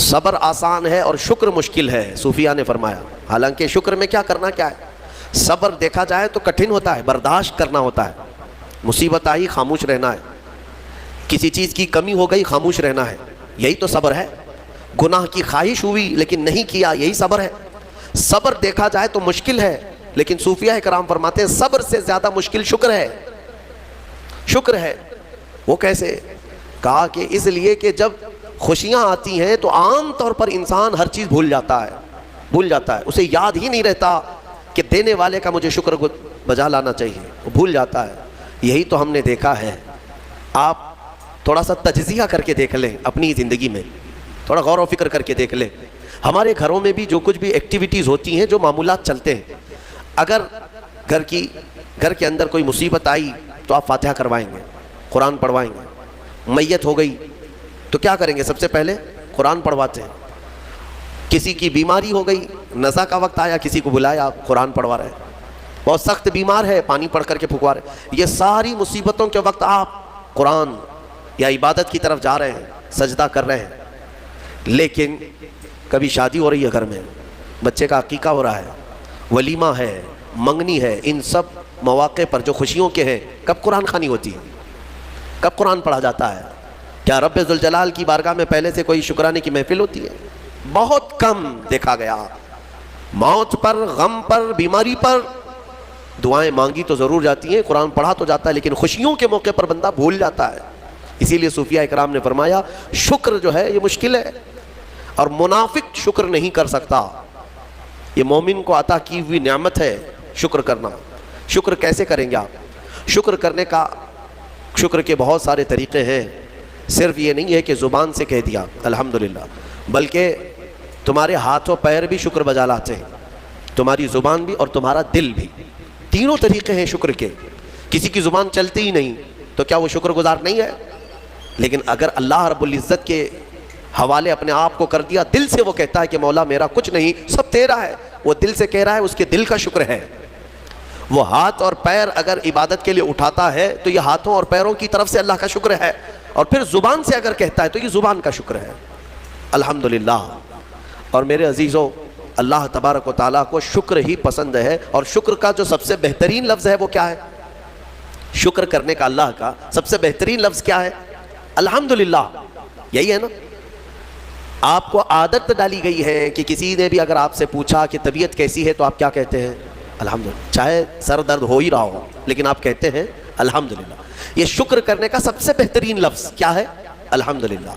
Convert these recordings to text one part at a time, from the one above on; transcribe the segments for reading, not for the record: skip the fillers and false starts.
صبر آسان ہے اور شکر مشکل ہے، صوفیہ نے فرمایا۔ حالانکہ شکر میں کیا کرنا کیا ہے، صبر دیکھا جائے تو کٹھن ہوتا ہے، برداشت کرنا ہوتا ہے، مصیبت آئی خاموش رہنا ہے، کسی چیز کی کمی ہو گئی خاموش رہنا ہے، یہی تو صبر ہے۔ گناہ کی خواہش ہوئی لیکن نہیں کیا، یہی صبر ہے۔ صبر دیکھا جائے تو مشکل ہے، لیکن صوفیہ کرام فرماتے ہیں صبر سے زیادہ مشکل شکر ہے۔ شکر ہے وہ کیسے؟ کہا کہ اس لیے کہ جب خوشیاں آتی ہیں تو عام طور پر انسان ہر چیز بھول جاتا ہے، اسے یاد ہی نہیں رہتا کہ دینے والے کا مجھے شکر بجا لانا چاہیے، وہ بھول جاتا ہے۔ یہی تو ہم نے دیکھا ہے۔ آپ تھوڑا سا تجزیہ کر کے دیکھ لیں اپنی زندگی میں، تھوڑا غور و فکر کر کے دیکھ لیں۔ ہمارے گھروں میں بھی جو کچھ بھی ایکٹیویٹیز ہوتی ہیں، جو معمولات چلتے ہیں، اگر گھر کے اندر کوئی مصیبت آئی تو آپ فاتحہ کروائیں گے، قرآن پڑھوائیں گے۔ میت ہو گئی تو کیا کریں گے؟ سب سے پہلے قرآن پڑھواتے ہیں۔ کسی کی بیماری ہو گئی، نزا کا وقت آیا، کسی کو بلایا، آپ قرآن پڑھوا رہے ہیں۔ بہت سخت بیمار ہے، پانی پڑھ کر کے پھکوا رہے ہیں۔ یہ ساری مصیبتوں کے وقت آپ قرآن یا عبادت کی طرف جا رہے ہیں، سجدہ کر رہے ہیں۔ لیکن کبھی شادی ہو رہی ہے گھر میں، بچے کا عقیقہ ہو رہا ہے، ولیمہ ہے، منگنی ہے، ان سب مواقع پر جو خوشیوں کے ہیں، کب قرآن خوانی ہوتی ہے؟ کب قرآن پڑھا جاتا ہے؟ کیا رب ذوالجلال کی بارگاہ میں پہلے سے کوئی شکرانے کی محفل ہوتی ہے؟ بہت کم دیکھا گیا۔ موت پر، غم پر، بیماری پر دعائیں مانگی تو ضرور جاتی ہیں، قرآن پڑھا تو جاتا ہے، لیکن خوشیوں کے موقع پر بندہ بھول جاتا ہے۔ اسی لیے صوفیہ اکرام نے فرمایا شکر جو ہے یہ مشکل ہے، اور منافق شکر نہیں کر سکتا۔ یہ مومن کو عطا کی ہوئی نعمت ہے شکر کرنا۔ شکر کیسے کریں گے آپ؟ شکر کے بہت سارے طریقے ہیں۔ صرف یہ نہیں ہے کہ زبان سے کہہ دیا الحمدللہ، بلکہ تمہارے ہاتھ و پیر بھی شکر بجا لاتے ہیں، تمہاری زبان بھی اور تمہارا دل بھی۔ تینوں طریقے ہیں شکر کے۔ کسی کی زبان چلتی ہی نہیں تو کیا وہ شکر گزار نہیں ہے؟ لیکن اگر اللہ رب العزت کے حوالے اپنے آپ کو کر دیا، دل سے وہ کہتا ہے کہ مولا میرا کچھ نہیں، سب تیرا ہے، وہ دل سے کہہ رہا ہے، اس کے دل کا شکر ہے۔ وہ ہاتھ اور پیر اگر عبادت کے لیے اٹھاتا ہے تو یہ ہاتھوں اور پیروں کی طرف سے اللہ کا شکر ہے، اور پھر زبان سے اگر کہتا ہے تو یہ زبان کا شکر ہے، الحمدللہ۔ اور میرے عزیزو، اللہ تبارک و تعالیٰ کو شکر ہی پسند ہے، اور شکر کا جو سب سے بہترین لفظ ہے وہ کیا ہے؟ شکر کرنے کا اللہ کا سب سے بہترین لفظ کیا ہے؟ الحمدللہ، یہی ہے نا۔ آپ کو عادت ڈالی گئی ہے کہ کسی نے بھی اگر آپ سے پوچھا کہ طبیعت کیسی ہے تو آپ کیا کہتے ہیں؟ الحمدللہ، چاہے سر درد ہو ہی رہا ہو لیکن آپ کہتے ہیں الحمدللہ۔ یہ شکر کرنے کا سب سے بہترین لفظ کیا ہے؟ الحمدللہ۔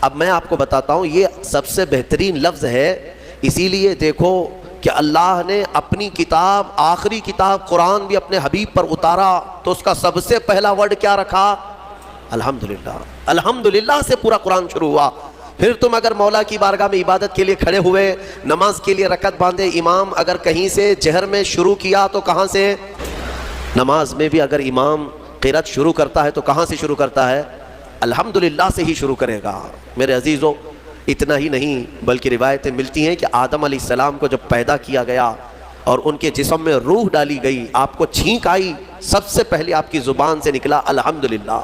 اب میں آپ کو بتاتا ہوں یہ سب سے بہترین لفظ ہے، اسی لیے دیکھو کہ اللہ نے اپنی کتاب، آخری کتاب قرآن بھی اپنے حبیب پر اتارا تو اس کا سب سے پہلا ورڈ کیا رکھا؟ الحمدللہ۔ الحمدللہ سے پورا قرآن شروع ہوا۔ پھر تم اگر مولا کی بارگاہ میں عبادت کے لیے کھڑے ہوئے، نماز کے لیے رکعت باندھے، امام اگر کہیں سے جہر میں شروع کیا تو کہاں سے؟ نماز میں بھی اگر امام قرات شروع کرتا ہے تو کہاں سے شروع کرتا ہے؟ الحمدللہ سے ہی شروع کرے گا۔ میرے عزیزو، اتنا ہی نہیں بلکہ روایتیں ملتی ہیں کہ آدم علیہ السلام کو جب پیدا کیا گیا اور ان کے جسم میں روح ڈالی گئی، آپ کو چھینک آئی، سب سے پہلے آپ کی زبان سے نکلا الحمدللہ۔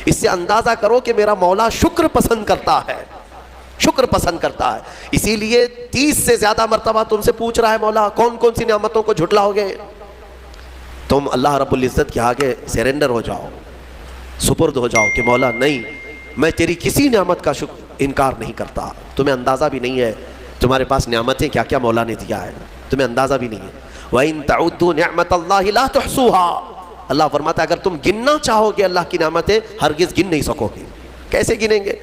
اس سے اندازہ کرو کہ میرا مولا شکر پسند کرتا ہے، شکر پسند کرتا ہے۔ اسی لیے 30 سے زیادہ مرتبہ تم سے پوچھ رہا ہے مولا کون کون سی نعمتوں کو جھٹلاؤ گے؟ تم اللہ رب العزت کے آگے سیرنڈر ہو جاؤ، سپرد ہو جاؤ کہ مولا نہیں، میں تیری کسی نعمت کا انکار نہیں کرتا۔ تمہیں اندازہ بھی نہیں ہے تمہارے پاس نعمتیں کیا کیا مولا نے دیا ہے، تمہیں اندازہ بھی نہیں ہے۔ وَإِن تَعُدُّوا نِعْمَةَ اللَّهِ لَا تُحْصُوهَا، اللہ فرماتا ہے اگر تم گننا چاہو گے اللہ کی نعمتیں ہرگز گن نہیں سکو گے۔ کیسے گنیں گے؟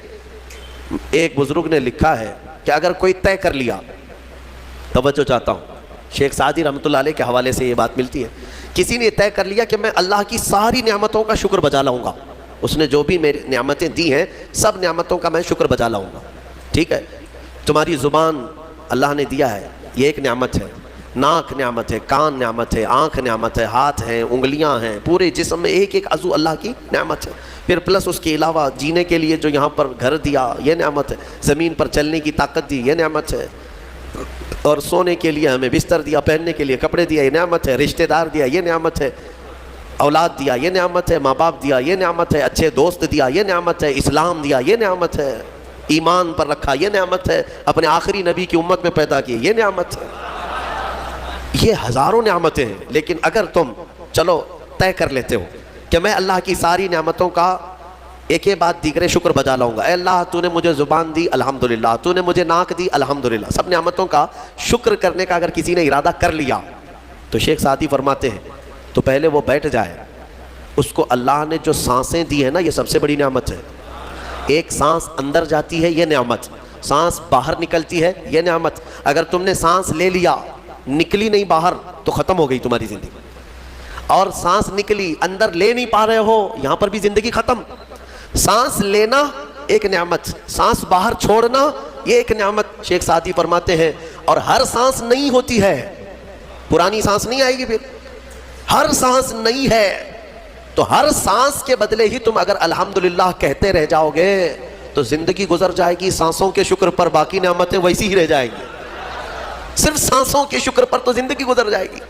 ایک بزرگ نے لکھا ہے کہ اگر کوئی طے کر لیا، توجہ چاہتا ہوں، شیخ سعدی رحمۃ اللہ علیہ کے حوالے سے یہ بات ملتی ہے، کسی نے طے کر لیا کہ میں اللہ کی ساری نعمتوں کا شکر بجا لاؤں گا، اس نے جو بھی میری نعمتیں دی ہیں سب نعمتوں کا میں شکر بجا لاؤں گا۔ ٹھیک ہے، تمہاری زبان اللہ نے دیا ہے، یہ ایک نعمت ہے، ناک نعمت ہے، کان نعمت ہے، آنکھ نعمت ہے، ہاتھ ہیں، انگلیاں ہیں، پورے جسم میں ایک ایک عضو اللہ کی نعمت ہے۔ پھر پلس اس کے علاوہ جینے کے لیے جو یہاں پر گھر دیا یہ نعمت ہے، زمین پر چلنے کی طاقت دی یہ نعمت ہے، اور سونے کے لیے ہمیں بستر دیا، پہننے کے لیے کپڑے دیا یہ نعمت ہے، رشتہ دار دیا یہ نعمت ہے، اولاد دیا یہ نعمت ہے، ماں باپ دیا یہ نعمت ہے، اچھے دوست دیا یہ نعمت ہے، اسلام دیا یہ نعمت ہے۔ ایمان پر رکھا یہ نعمت ہے، اپنے آخری نبی کی امت میں پیدا کی یہ نعمت ہے، یہ ہزاروں نعمتیں ہیں۔ لیکن اگر تم چلو طے کر لیتے ہو کہ میں اللہ کی ساری نعمتوں کا ایک ہی بات دیگرے شکر بجا لاؤں گا، اے اللہ تو نے مجھے زبان دی الحمدللہ، تو نے مجھے ناک دی الحمدللہ، سب نعمتوں کا شکر کرنے کا اگر کسی نے ارادہ کر لیا تو شیخ سعدی فرماتے ہیں تو پہلے وہ بیٹھ جائے، اس کو اللہ نے جو سانسیں دی ہیں نا یہ سب سے بڑی نعمت ہے۔ ایک سانس اندر جاتی ہے یہ نعمت، سانس باہر نکلتی ہے یہ نعمت۔ اگر تم نے سانس لے لیا نکلی نہیں باہر تو ختم ہو گئی تمہاری زندگی، اور سانس نکلی اندر لے نہیں پا رہے ہو یہاں پر بھی زندگی ختم۔ سانس لینا ایک نعمت، سانس باہر چھوڑنا یہ ایک نعمت۔ شیخ سعدی فرماتے ہیں اور ہر سانس نہیں ہوتی ہے، پرانی سانس نہیں آئے گی، پھر ہر سانس نہیں ہے، تو ہر سانس کے بدلے ہی تم اگر الحمدللہ کہتے رہ جاؤ گے تو زندگی گزر جائے گی سانسوں کے شکر پر، باقی نعمتیں ویسی ہی رہ جائیں گی، صرف سانسوں کے شکر پر تو زندگی گزر جائے گی۔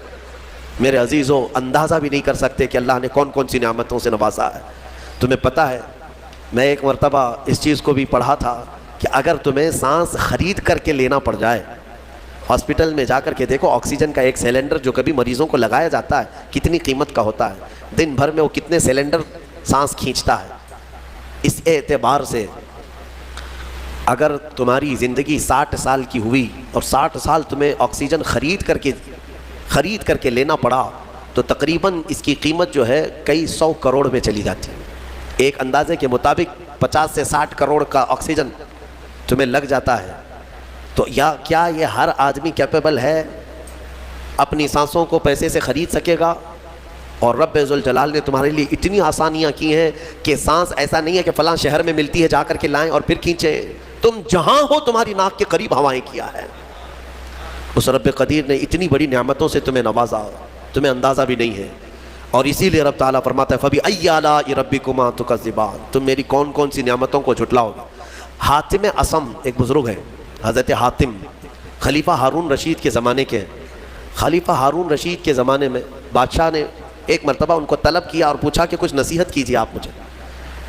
میرے عزیزوں اندازہ بھی نہیں کر سکتے کہ اللہ نے کون کون سی نعمتوں سے نوازا ہے۔ تمہیں پتہ ہے میں ایک مرتبہ اس چیز کو بھی پڑھا تھا کہ اگر تمہیں سانس خرید کر کے لینا پڑ جائے، ہاسپٹل میں جا کر کے دیکھو آکسیجن کا ایک سلنڈر جو کبھی مریضوں کو لگایا جاتا ہے کتنی قیمت کا ہوتا ہے، دن بھر میں وہ کتنے سلنڈر سانس کھینچتا ہے۔ اس اعتبار سے اگر تمہاری زندگی 60 سال کی ہوئی اور 60 سال تمہیں آکسیجن خرید کر کے لینا پڑا تو تقریباً اس کی قیمت جو ہے کئی 100 کروڑ میں چلی جاتی ہے۔ ایک اندازے کے مطابق 50 سے 60 کروڑ کا آکسیجن تمہیں لگ جاتا ہے، تو کیا یہ ہر آدمی کیپیبل ہے اپنی سانسوں کو پیسے سے خرید سکے گا؟ اور رب ذوالجلال نے تمہارے لیے اتنی آسانیاں کی ہیں کہ سانس ایسا نہیں ہے کہ فلاں شہر میں ملتی ہے جا کر کے لائیں اور پھر کھینچیں، تم جہاں ہو تمہاری ناک کے قریب ہوائیں کیا ہے۔ اس رب قدیر نے اتنی بڑی نعمتوں سے تمہیں نوازا، تمہیں اندازہ بھی نہیں ہے۔ اور اسی لیے رب تعالیٰ فرماتا ہے فَبِأَيِّ آلَاءِ رَبِّكُمَا تُكَذِّبَانِ، تم میری کون کون سی نعمتوں کو جھٹلاؤ گے۔ حاتم اسم ایک بزرگ ہے، حضرت حاتم خلیفہ ہارون رشید کے زمانے کے ہیں۔ خلیفہ ہارون رشید کے زمانے میں بادشاہ نے ایک مرتبہ ان کو طلب کیا اور پوچھا کہ کچھ نصیحت کیجیے آپ مجھے۔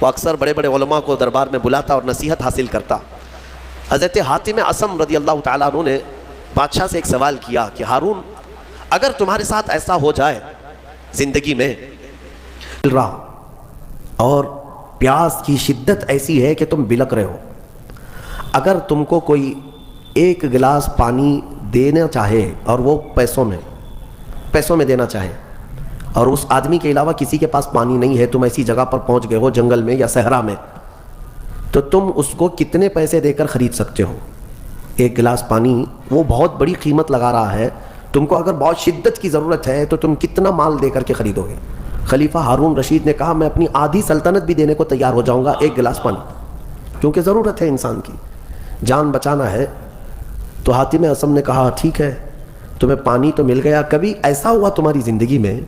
وہ اکثر بڑے بڑے علماء کو دربار میں بلاتا اور نصیحت حاصل کرتا۔ حضرت حاتم اسم رضی اللہ تعالیٰ عنہ نے بادشاہ سے ایک سوال کیا کہ ہارون اگر تمہارے ساتھ ایسا ہو جائے زندگی میں اور پیاس کی شدت ایسی ہے کہ تم بلک رہے ہو، اگر تم کو کوئی ایک گلاس پانی دینا چاہے اور وہ پیسوں میں دینا چاہے اور اس آدمی کے علاوہ کسی کے پاس پانی نہیں ہے، تم ایسی جگہ پر پہنچ گئے ہو جنگل میں یا صحرا میں، تو تم اس کو کتنے پیسے دے کر خرید سکتے ہو؟ ایک گلاس پانی وہ بہت بڑی قیمت لگا رہا ہے، تم کو اگر بہت شدت کی ضرورت ہے تو تم کتنا مال دے کر کے خریدو گے؟ خلیفہ ہارون رشید نے کہا میں اپنی آدھی سلطنت بھی دینے کو تیار ہو جاؤں گا ایک گلاس پانی، کیونکہ ضرورت ہے انسان کی، جان بچانا ہے۔ تو حاتم اسم نے کہا ٹھیک ہے، تمہیں پانی تو مل گیا، کبھی ایسا ہوا تمہاری زندگی میں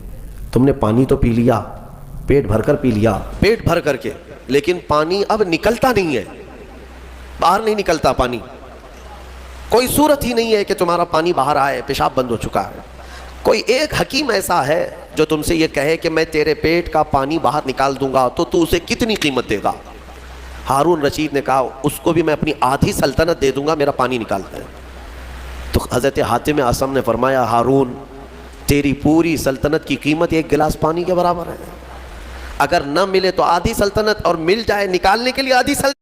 تم نے پانی تو پی لیا، پیٹ بھر کر پی لیا، پیٹ بھر کر کے، لیکن پانی اب نکلتا نہیں ہے، باہر نہیں نکلتا پانی، کوئی صورت ہی نہیں ہے کہ تمہارا پانی باہر آئے، پیشاب بند ہو چکا ہے۔ کوئی ایک حکیم ایسا ہے جو تم سے یہ کہے کہ میں تیرے پیٹ کا پانی باہر نکال دوں گا تو اسے کتنی قیمت دے گا؟ ہارون رشید نے کہا اس کو بھی میں اپنی آدھی سلطنت دے دوں گا، میرا پانی نکالتا ہے۔ تو حضرت حاتم اسم نے فرمایا ہارون تیری پوری سلطنت کی قیمت ایک گلاس پانی کے برابر ہے، اگر نہ ملے تو آدھی سلطنت اور مل جائے نکالنے کے لیے آدھی سلطنت